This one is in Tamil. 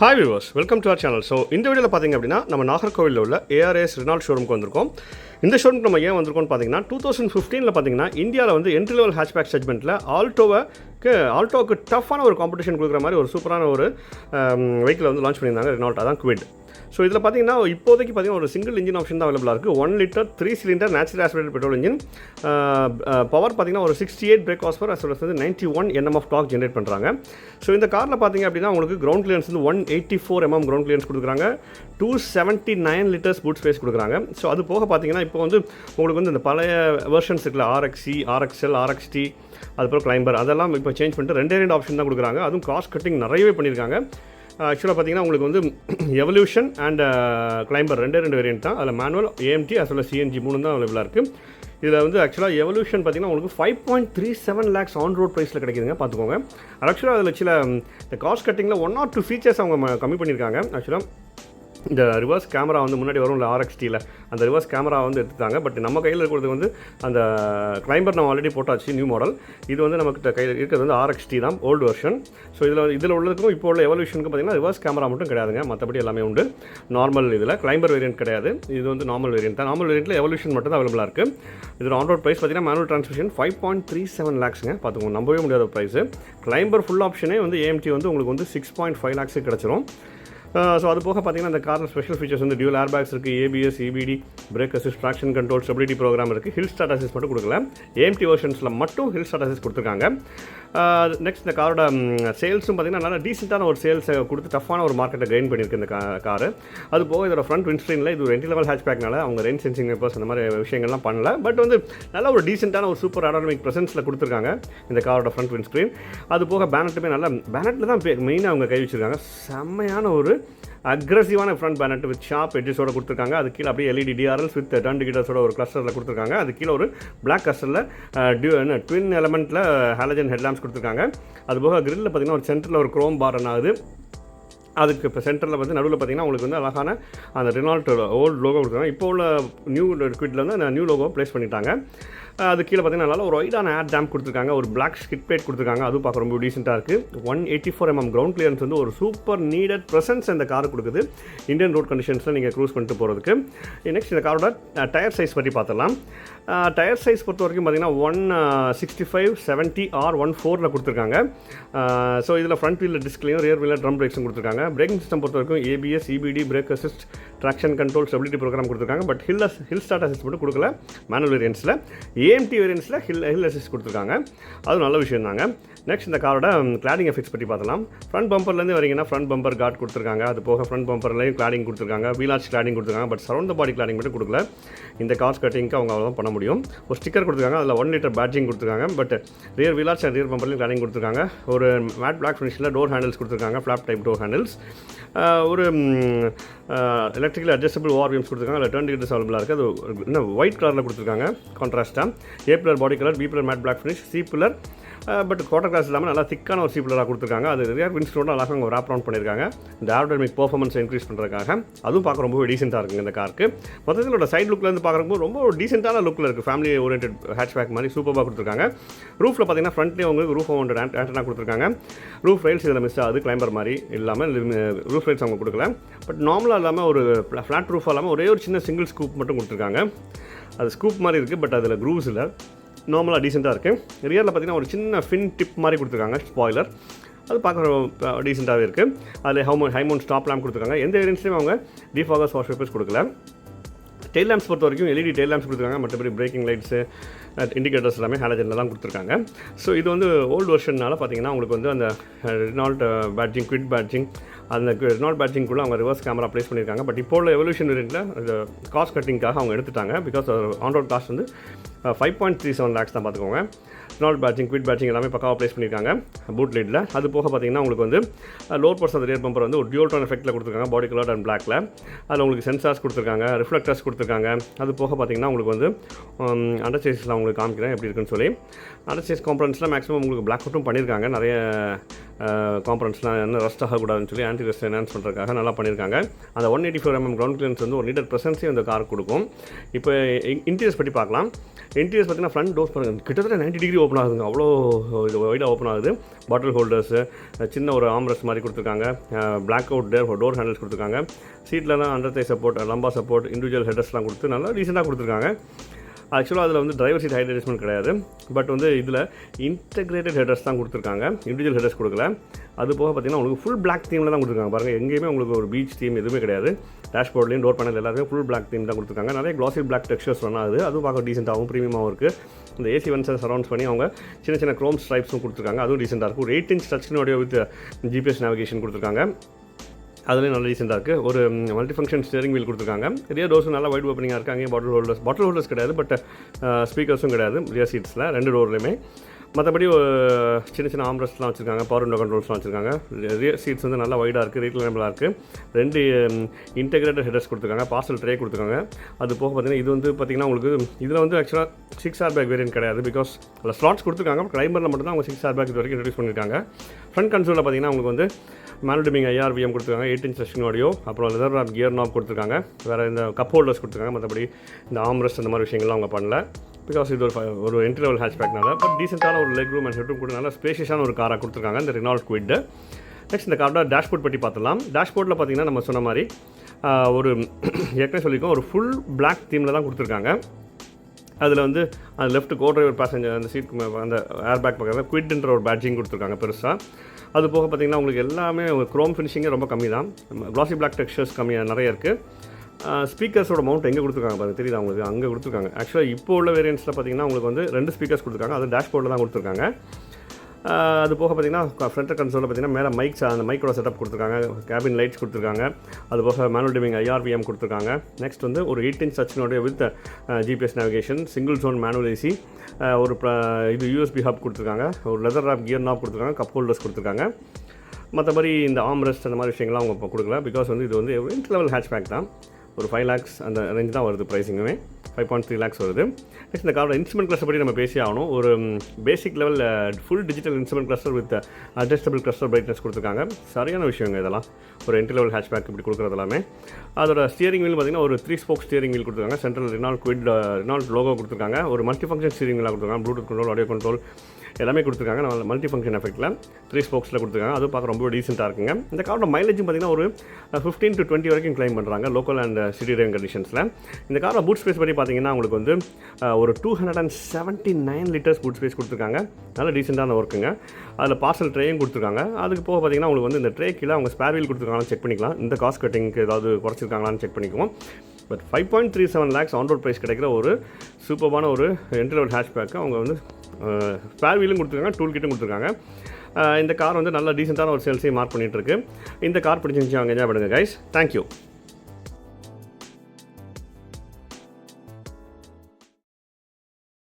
Hi viewers, welcome to our channel. So இந்த வீடியோவில் பார்த்திங்க அப்படின்னா நம்ம நாகர்கோவிலில் உள்ள ஏஆர்எஸ் ரெனால்ட் ஷோரூமுக்கு வந்திருக்கோம். இந்த ஷோரூம் நம்ம ஏன் வந்திருக்கோம்னு பார்த்தீங்கன்னா 2015 பார்த்தீங்கன்னா இந்தியாவில் வந்து என்ட்ரி லெவல் ஹேட்ச்பேக் செக்மெண்ட்டில் ஆல்டோவுக்கு டஃப்பான ஒரு காம்படிஷன் கொடுக்குற மாதிரி ஒரு சூப்பரான ஒரு வெஹிக்கிள் வந்து லான்ச் பண்ணியிருந்தாங்க ரெனால்ட், அதான் குவிட். ஸோ இதில் பார்த்தீங்கன்னா இப்போதைக்கு பார்த்தீங்கன்னா ஒரு சிங்கிள் இன்ஜின் ஆப்ஷன் தான் அவைலபிளாக இருக்குது. 1 litre 3 cylinder natural aspirated petrol engine. Power பார்த்தீங்கன்னா ஒரு 68 brake horse power, as well as 91 Nm of torque generate பண்ணுறாங்க. ஸோ இந்த காரில் பார்த்தீங்க அப்படின்னா உங்களுக்கு கிரவுண்ட் கிளியரன்ஸ் வந்து 184 mm கிரவுண்ட் கிளியரன்ஸ் கொடுக்குறாங்க. 279 லிட்டர்ஸ் பூட் ஸ்பேஸ் கொடுக்குறாங்க. ஸோ அது போக பார்த்தீங்கன்னா இப்போ வந்து உங்களுக்கு வந்து இந்த பழைய வெர்ஷன்ஸ் இருக்குல்ல, RXC, RXL, RXT, அதுக்கப்புறம் கிளைம்பர், அதெல்லாம் இப்போ சேஞ்ச் பண்ணிட்டு ரெண்டு ஆப்ஷன் தான் கொடுக்குறாங்க. அதுவும் காஸ்ட் கட்டிங் நிறையவே பண்ணியிருக்காங்க. ஆக்சுவலாக பார்த்தீங்கன்னா உங்களுக்கு வந்து எவல்யூஷன் அண்ட் கிளைம்பர் ரெண்டு வேரியன்ட் தான். அதில் manual, AMT as well as CNG 3 தான் அவைலபிளாக இருக்குது. இதில் வந்து ஆக்சுவலாக எவல்யூஷன் பார்த்தீங்கன்னா உங்களுக்கு 5.37 lakhs ஆன் ரோட் ப்ரைஸில் கிடைக்குதுங்க, பார்த்துக்கோங்க. ஆக்சுவலாக அதில் சில இந்த காஸ்ட் கட்டிங்கில் 1 or 2 ஃபீச்சர்ஸ் அவங்க கம்மி பண்ணியிருக்காங்க. ஆக்சுவலாக இந்த ரிவர்ஸ் கேமரா வந்து முன்னாடி வரும் இல்லை RXTயில், அந்த ரிவர்ஸ் கேமரா வந்து எடுத்துட்டாங்க. பட் நம்ம கையில் இருக்கிறது வந்து அந்த கிளைம்பர் நம்ம ஆல்ரெடி போட்டாச்சு, நியூ மாடல். இது வந்து நமக்கு கையில் இருக்கிறது வந்து RXT தான், ஓல்டு வெர்ஷன். ஸோ இதில் உள்ளதுக்கும் இப்போ உள்ள எவல்யூஷனுக்கு பார்த்தீங்கன்னா ரிவர்ஸ் கேமரா மட்டும் கிடையாதுங்க, மற்றபடி எல்லாமே உண்டு. நார்மல் இதில் கிளைம்பர் வேரியன்ட் கிடையாது, இது வந்து நார்மல் வேரியன்ட் தான். நார்மல் வேரியன்ட்டில் எவல்யூஷன் மட்டும் தான் அவைலபிளாக இருக்குது. இதில் ஆன் ரோட் ப்ரைஸ் பார்த்தீங்கன்னா மேனுவல் டிரான்ஸ்மிஷன் 5.37 lakhsங்க, பார்த்துக்கோங்க, நம்பவே முடியாத ப்ரைஸு. கிளைம்பர் ஃபுல் ஆப்ஷனே வந்து AMT வந்து உங்களுக்கு வந்து 6.5 lakhs கிடச்சிரும். ஸோ அது போக பார்த்தீங்கன்னா அந்த காரில் ஸ்பெஷல் ஃபீச்சர்ஸ் வந்து டியூல் ஏர்பேக்ஸ் இருக்குது, ABS, EBD, brake assist, traction control, stability program இருக்குது. ஹில் ஸ்டார்ட் அசிஸ்ட் மட்டும் கொடுக்கல, AMT வெர்ஷன்ஸில் மட்டும் ஹில் ஸ்டார்ட் அசிஸ்ட் கொடுத்துருக்காங்க. நெக்ஸ்ட் இந்த காரோட சேல்ஸும் பார்த்தீங்கன்னா நல்லா டீசெண்டான ஒரு சேல்ஸை கொடுத்து டஃப்பான ஒரு மார்க்கெட்டை கெயின் பண்ணியிருக்கு இந்த காரு. அது போக இதோட ஃப்ரண்ட் விண்ட்ஸ்க்ரீனில் இது ஒரு என்ட்ரி லெவல் ஹேட்ச்பேக்னால அவங்க ரெயின் சென்சிங் பேப்பர்ஸ் அந்த மாதிரி விஷயங்கள்லாம் பண்ணல. பட் வந்து நல்ல ஒரு டீசெண்டான ஒரு சூப்பர் ஏரோடைனமிக் ப்ரெசன்ஸில் கொடுத்துருக்காங்க இந்த காரோட ஃப்ரண்ட் விண்ட்ஸ்க்ரீன். அது போக பேனட்டுமே நல்லா, பேனட்டில் தான் மெயினாக அவங்க கை வச்சுருக்காங்க. செம்மையான ஒரு அக்ரெசிவான ஃப்ரண்ட் பேனட் வித் ஷார்ப் எட்ஜஸோட கொடுத்துருக்காங்க. அது கீழே அப்படியே LED DRLs வித் டர்ன் இண்டிகேட்டர்ஸோட ஒரு கிளஸ்டரில் கொடுத்துருக்காங்க. அது கீழே ஒரு பிளாக் கிளஸ்டரில் ட்வின் எலமெண்ட்டில் ஹாலஜன் ஹெட்லாம்ப்ஸ் கொடுத்துருக்காங்க. அது போக கிரில்லில் பார்த்தீங்கன்னா ஒரு சென்டரில் ஒரு குரோம் பார் ஆகுது. அதுக்கு இப்போ சென்டரில் வந்து நடுவில் பார்த்தீங்கன்னா உங்களுக்கு வந்து அழகான அந்த ரெனால்ட் ஓல்டு லோகோ கொடுத்துருக்காங்க. இப்போ உள்ள நியூ குவிட்டில் வந்து அந்த நியூ லோகோ ப்ளேஸ் பண்ணிட்டாங்க. அது கீழே பார்த்தீங்கன்னா நல்லா ஒரு ஒய்டான ஏர் டேம்ப் கொடுத்துருக்காங்க, ஒரு பிளாக் ஸ்கிட் பிளேட் கொடுத்துருக்காங்க. அதுவும் பார்க்க ரொம்ப டீசெண்டாக இருக்குது. 184 mm கிரவுண்ட் கிளியரன்ஸ் வந்து ஒரு சூப்பர் நீடட் ப்ரெசன்ஸ் இந்த கார் கொடுக்குது இந்தியன் ரோட் கண்டிஷன்ஸில் நீங்கள் க்ரூஸ் பண்ணிட்டு போகிறதுக்கு. நெக்ஸ்ட் இந்த காரோட டயர் சைஸ் பற்றி பார்த்துடலாம். டயர் சைஸ் பொறுத்த வரைக்கும் பார்த்தீங்கன்னா 165, 70 or 104 கொடுத்துருக்காங்க. ஸோ இதில் ஃப்ரண்ட் வீலில் டிஸ்க்லையும் ரியர் வீலில் ட்ரம் பிரேக்ஸும் கொடுத்துருக்காங்க. பிரேக்கிங் சிஸ்டம் பொறுத்த வரைக்கும் ABS, EBD, brake assist, traction control, stability program கொடுத்துருக்காங்க. பட் ஹில் ஸ்டார்ட் அசிஸ்ட் மட்டும் கொடுக்கல மேனுவல் வேரியன்ஸில். AMT வேரியன்ஸில் ஹில் அசிஸ்ட் கொடுத்துருக்காங்க, அது நல்ல விஷயம் தாங்க. நெக்ஸ்ட் இந்த காரோட கிளாடிங் எஃபெக்ட்ஸ் பற்றி பார்த்தலாம். ஃப்ரண்ட் பம்பர்லேருந்து வரீங்கன்னா ஃப்ரண்ட் பம்பர் கார்ட் கொடுத்துருக்காங்க. அது போக ஃப்ரண்ட் பம்பர்லேயும் கிளாடிங் கொடுத்துருக்காங்க, வீலார்ச் கிளாடிங் கொடுத்துருக்காங்க. But surround the body cladding மட்டும் கொடுக்கல. இந்த கார்ஸ் கட்டிங்க்கு அவங்க அவ்வளோ பண்ண முடியும். ஒரு ஸ்டிக்கர் கொடுத்துருக்காங்க, அதில் 1 லிட்டர் பேட்ஜிங் கொடுத்துருக்காங்க. But rear wheel arch and rear பம்பர்லையும் கிளாடிங் கொடுத்துருக்காங்க. ஒரு மேட் பிளாக் ஃபினிஷில் டோர் ஹேண்டில்ஸ் கொடுத்துருக்காங்க, ஃப்ளாப் டைப் டோர் ஹேண்டில்ஸ். ஒரு எலக்ட்ரிக்கல் அட்ஜஸ்டபிள் ORVMs கொடுத்துருக்காங்க. அதில் டர்ன் டிக்கெட்ஸ் அவைலபிளாக இருக்குது. அது இன்னும் ஒயிட் கலரில் கொடுத்துருக்காங்க கான்ட்ராஸ்ட்டாக. A pillar body colour, B pillar matte black finish, C pillar but quarter glass இல்லாமல் நல்லா திக்கான ஒரு C பில்லராக கொடுத்துருக்காங்க. அது ரியர் விண்ட்ஸ்க்ரீனோட அழகாக அவங்க ரேப் ரவுண்ட் பண்ணியிருக்காங்க இந்த ஏரோடைனமிக் பெர்ஃபார்மன்ஸை இன்க்ரீஸ் பண்ணுறதுக்காக. அதுவும் பார்க்க ரொம்ப டீசெண்டாக இருக்குங்க இந்த காருக்கு. மொத்தத்தில் சைட் லுக்லேருந்து பார்க்குறப்போ ரொம்ப டீசெண்டான லுக்கில் இருக்குது. ஃபேமிலி ஓரியன்ட் ஹேட்ச்பேக் மாதிரி சூப்பராக கொடுத்துருக்காங்க. ரூஃபில் பார்த்தீங்கன்னா ஃப்ரண்ட்லேயே உங்களுக்கு ரூஃப் மவுண்டட் ஆண்டனா கொடுத்துருக்காங்க. ரூஃப் ரைல்ஸ் இதில் மிஸ் ஆகுது, கிளைம்பர் மாதிரி இல்லாமல் ரூஃப் ரைல்ஸ் அவங்க கொடுக்கல. பட் நார்மலாக இல்லாமல் ஒரு ஃப்ளாட் ரூஃபாக இல்லாமல் ஒரே ஒரு சின்ன சிங்கிள் ஸ்கூப் மட்டும் கொடுத்துருக்காங்க. அது ஸ்கூப் மாதிரி இருக்குது, பட் அதில் க்ரூவ்ஸ் இல்லை, நார்மலாக டீசெண்டாக இருக்குது. ரியரில் பார்த்தீங்கன்னா ஒரு சின்ன ஃபின் டிப் மாதிரி கொடுத்துருக்காங்க, ஸ்பாய்லர். அது பார்க்குற டீசெண்டாகவே இருக்குது. அதில் ஹைமவுண்ட் ஸ்டாப் லேம்ப் கொடுத்துருக்காங்க. எந்த வேரியன்ட்ஸ்லையும் அவங்க டிஃபாகர்ஸ் வாஷ் பேப்பர்ஸ் கொடுக்கல. டெயில் லேம்ப்ஸ் பொறுத்த வரைக்கும் LED டெயில் லேம்ப்ஸ் கொடுத்துருக்காங்க. மற்றபடி பிரேக்கிங் லைட்ஸு, இண்டிகேட்டர்ஸ் எல்லாமே ஹாலஜனில் தான் கொடுத்துருக்காங்க. ஸோ இது வந்து ஓல்டு வெர்ஷன்னால பார்த்தீங்கன்னா உங்களுக்கு வந்து அந்த ரெனால்ட் பேட்ஜிங், குவிட் பேட்ஜிங், அந்த ரெனால்ட் பேட்ஜிங்குள்ளே அவங்க ரிவர்ஸ் கேமரா ப்ளேஸ் பண்ணியிருக்காங்க. பட் இப்போ உள்ள எவல்யூஷன் வேரியண்ட்டில் அந்த காஸ்ட் கட்டிங்காக அவங்க எடுத்துட்டாங்க. பிகாஸ் ஆன் ரோட் காஸ்ட் வந்து 5.37 lakhs தான், பார்த்துக்கோங்க. ரெனால்ட் பேட்ஜிங், குவிட் பேட்ஜிங் எல்லாமே பக்காவாக ப்ளேஸ் பண்ணியிருக்காங்க பூட் லைட்டில். அது போக பார்த்தீங்கன்னா உங்களுக்கு வந்து lower parts of rear bumper வந்து ஒரு டியூல் டோன் எஃபெக்ட்டில் கொடுத்துருக்காங்க, பாடி கலர் அண்ட் பிளாக்ல. அதில் உங்களுக்கு சென்சார்ஸ் கொடுத்துருக்காங்க, ரிஃப்ளெக்டர்ஸ் கொடுத்துருக்காங்க. அது போக பார்த்தீங்கன்னா உங்களுக்கு வந்து அண்டர்சேஸில் உங்களுக்கு காமிக்கிறேன் எப்படி இருக்குன்னு சொல்லி. அண்டர்சேஸ் காம்பனன்ட்ஸ்லாம் மேக்ஸிமம் உங்களுக்கு பிளாக் அவுட்டும் பண்ணியிருக்காங்க. நிறைய காம்பனன்ட்ஸ்லாம் என்ன ரஸ்ட் ஆகக்கூடாதுன்னு சொல்லி ஆன்டி ரஸ்ட் என்ஹான்ஸ் பண்ணுறதுக்காக நல்லா பண்ணியிருக்காங்க. அந்த 184 mm கிரவுண்ட் கிளியரன்ஸ் வந்து ஒரு நீடட் ப்ரெசன்ஸே இந்த கார் கொடுக்கும். இப்போ இன்டீரியர்ஸ் பற்றி பார்க்கலாம். இன்டீரியர்ஸ் பார்த்தீங்கன்னா ஃப்ரண்ட் டோர்ஸ் பாருங்கள் கிட்டத்தட்ட 90 டிகிரி ஓப்பன் ஆகுதுங்க, அவ்வளோ இது வைடாக ஓப்பன் ஆகுது. பாட்டில் ஹோல்டர்ஸு, சின்ன ஒரு ஆம்ரெஸ்ட் மாதிரி கொடுத்துருக்காங்க, பிளாக் அவுட் டோர் ஹேண்டில்ஸ் கொடுத்துருக்காங்க, சீட்லலாம் under thigh support, lumbar support, individual ஹெடர்ஸ்லாம் கொடுத்து நல்லா டீசெண்டாக கொடுத்துருக்காங்க. ஆக்சுவலாக அதில் வந்து டிரைவர் சீட் ஹைட் அட்ஜஸ்ட்மெண்ட் கிடையாது, பட் வந்து இதில் இன்டெகிரேட்டட் ஹெடர்ஸ் தான் கொடுத்துருக்காங்க, இண்டிவிஜுவல் ஹெடர்ஸ் கொடுக்கல. அது போக பார்த்தீங்கன்னா உங்களுக்கு ஃபுல் பிளாக் தீமில் தான் கொடுத்துருக்காங்க. பாருங்கள், எங்கேயுமே உங்களுக்கு ஒரு பீச் தீம் எதுவுமே கிடையாது. டேஷ்போர்ட்லேயும் டோர் பேனல் எல்லாருமே ஃபுல் பிளாக் தீம் தான் கொடுத்துருக்காங்க. நிறைய க்ளாசி பிளாக் டெக்ஸ்சர்ஸ் ரன் ஆகுது, அதுவும் பார்க்க டீசெண்டாகவும் ப்ரீமியமாகவும் இருக்குது. இந்த ஏசி வென்ஸை சரௌண்ட்ஸ் பண்ணி அவங்க சின்ன சின்ன க்ரோம் ஸ்ட்ரைப்ஸும் கொடுத்துருக்காங்க, அதுவும் டீசெண்டாக இருக்கும். ஒரு 8 inch touch screen audio with GPS navigation கொடுத்துருக்காங்க, அதுலேயும் நல்ல ரீசெண்டாக இருக்குது. ஒரு மல்டி ஃபங்க்ஷன் ஸ்டியரிங் வீல் கொடுத்துருக்காங்க. ரியர் டோர்ஸும் நல்லா வைட் ஓப்பனிங்காக இருக்குது. அங்கேயும் பாட்டில் ஹோல்டர்ஸ் கிடையாது, பட் ஸ்பீக்கர்ஸும் கிடையாது ரியர் சீட்ஸில் 2 டோர்லையுமே. மற்றபடி சின்ன சின்ன ஆம்ரெஸ்ட்லாம் வச்சுருக்காங்க, பவர் விண்டோ கண்ட்ரோல்ஸ்லாம் வச்சுருக்காங்க. ரியர் சீட்ஸ் வந்து நல்லா வைடாக இருக்குது, ரீக்ளைனபிளாக இருக்குது. 2 இன்டெகிரேட்டட் ஹெடர்ஸ் கொடுத்துருக்காங்க, பார்சல் ட்ரே கொடுத்துருக்காங்க. அது போக பார்த்தீங்கன்னா இது வந்து பார்த்திங்கன்னா உங்களுக்கு இதில் வந்து ஆக்சுவலாக 6 airbag வேரியன்ட் கிடையாது, பிகாஸ் அதில் ஸ்லாட்ஸ் கொடுத்துருக்காங்க. கிளைமரில் மட்டும் தான் அவங்க 6 airbag இது வரைக்கும் இன்ட்ரடியூஸ் பண்ணியிருக்காங்க. ஃப்ரண்ட் கன்சோலில் பார்த்தீங்கன்னா உங்களுக்கு வந்து மேனுவல் டிமிங் IRVM கொடுத்துருக்காங்க, 8 inch டச் ஆடியோ, அப்புறம் லெதர் ராப் கியர் நாப் கொடுத்துருக்காங்க. வேறு இந்த கப் ஹோல்டர்ஸ் கொடுத்துருக்காங்க. மற்றபடி இந்த ஆம்ரெஸ்ட் அந்த மாதிரி விஷயங்கள்லாம் அவங்க பண்ணல, பிகாஸ் இது ஒரு என்ட்ரி லெவல் ஹேட்ச்பேக்னால. பட் டீசெண்டான ஒரு leg room and head room கூட நல்லா ஸ்பேஷியஸான ஒரு காராக கொடுத்துருக்காங்க இந்த Renault Kwid. நெக்ஸ்ட் இந்த காரோட டேஷ்போர்ட் பற்றி பார்த்துலாம். டேஷ்போர்ட்டில் பார்த்தீங்கன்னா நம்ம சொன்ன மாதிரி ஒரு ஏற்கனவே சொல்லியிருக்கோம், ஒரு ஃபுல் பிளாக் தீமில் தான் கொடுத்துருக்காங்க. அதில் வந்து அந்த லெஃப்ட் கோ டிரைவர் பேசஞ்சர் அந்த சீட் அந்த ஏர்பேக் பக்கத்தில் குவிட்ன்ற ஒரு பேட்ஜிங் கொடுத்துருக்காங்க பெருசாக. அது போக பார்த்திங்கன்னா உங்களுக்கு எல்லாமே க்ரோம் ஃபினிஷிங்கே ரொம்ப கம்மி தான், க்ளாசி பிளாக் டெக்ஸ்சர்ஸ் கம்மியாக நிறைய இருக்குது. ஸ்பீக்கர்ஸோட மவுண்ட் எங்கே கொடுத்துருக்காங்க பாருங்கள், தெரியுதா உங்களுக்கு, அங்கே கொடுத்துருக்காங்க. ஆக்சுவலாக இப்போ உள்ள வேரியன்ட்ஸில் பார்த்திங்கன்னா உங்களுக்கு வந்து 2 ஸ்பீக்கர்ஸ் கொடுத்துருக்காங்க, அது டேஷ்போர்டில் தான் கொடுத்துருக்காங்க. அது போக பார்த்திங்கன்னா ஃப்ரண்ட் கன்சோலில் பார்த்திங்கன்னா மேலே மைக்ஸ், அந்த மைக்கோட செட்டப் கொடுத்துருக்காங்க, கேபின் லைட்ஸ் கொடுத்துருக்காங்க. அது போக மேனுவல் டிமிங் IRVM கொடுத்துருக்காங்க. நெக்ஸ்ட் வந்து ஒரு 8 inch டச்னோடைய with GPS navigation, single zone manual AC, ஒரு இது USB ஹப் கொடுத்துருக்காங்க, ஒரு லெதர் ராப் கியர் நாப் கொடுத்துருக்காங்க, கப் ஹோல்டர்ஸ் கொடுத்துருக்காங்க. மற்றபடி இந்த ஆம்ரெஸ்ட் அந்த மாதிரி விஷயங்கள்லாம் அவங்க இப்போ கொடுக்கல, பிகாஸ் வந்து இது வந்து என்ட்ரி லெவல் ஹேட்ச்பேக் தான். ஒரு 5 lakhs அந்த ரேஞ்ச் தான் வருது, ப்ரைஸிங்குமே 5.3 lakhs வருது. நெக்ஸ்ட் இந்த காரோட இன்ஸ்ட்ருமெண்ட் கிளஸ்டர் பற்றி நம்ம பேசி ஆகணும். ஒரு basic level full digital instrument cluster with adjustable cluster brightness கொடுத்துருக்காங்க. சரியான விஷயங்க இதெல்லாம், ஒரு என்ட்ரி லெவல் ஹேட்ச்பேக் இப்படி கொடுக்குறது எல்லாமே. அதோட ஸ்டியரிங் வீல் பார்த்திங்கன்னா ஒரு 3 spoke ஸ்டியரிங் வீல் கொடுத்துருக்காங்க. Central Renault Kwid Renault logo கொடுத்துருக்காங்க. ஒரு மல்டி ஃபங்க்ஷன் ஸ்டியரிங் வீலாக கொடுத்துருக்காங்க, ப்ளூடூத் கண்ட்ரோல், ஆடியோ கண்ட்ரோல் எல்லாமே கொடுத்துருக்காங்க. நம்ம மல்டி ஃபங்க்ஷன் எஃபெக்ட்டில் 3 spokesல கொடுத்துருக்காங்க. அது பார்க்க ரொம்ப டீசெண்டாக இருக்குங்க. இந்த காரோட மைலேஜும் பார்த்திங்கன்னா ஒரு 15 to 20 வரைக்கும் கிளைம் பண்ணுறாங்க லோக்கல் அண்ட் சிட்டி ட்ரைவிங் கண்டிஷன்ஸில். இந்த காரோட பூட் ஸ்பேஸ் பற்றி பார்த்திங்கன்னா உங்களுக்கு வந்து ஒரு 279 liters பூட் ஸ்பேஸ் கொடுத்துருக்காங்க. நல்ல டீசெண்டான ஒர்க்குங்க. அதில் பார்சல் ட்ரேயும் கொடுத்துருக்காங்க. அதுக்கு போக பார்த்திங்கன்னா உங்களுக்கு வந்து இந்த ட்ரே கீழே அவங்க ஸ்பேர் வீல் கொடுத்துருக்காங்கன்னு செக் பண்ணிக்கலாம். இந்த காஸ்ட் கட்டிங்க்கு ஏதாவது குறைச்சிருக்காங்களான்னு செக் பண்ணிக்குவோம். But 5.37 lakhs on road price கிடைக்கிற ஒரு சூப்பரான ஒரு என்ட்ரி லெவல் ஹேட்ச்பேக்கு அவங்க வந்து ஸ்பேர் வீலும் கொடுத்துருக்காங்க, டூல் கிட்டும் கொடுத்துருக்காங்க. இந்த கார் வந்து நல்ல டீசெண்டான ஒரு சேல்ஸையும் மார்க் பண்ணிகிட்டு இருக்கு. இந்த கார் பிடிச்சிருந்துச்சு அவங்க என்ஜாய் பண்ணுங்கள் கைஸ். தேங்க்யூ.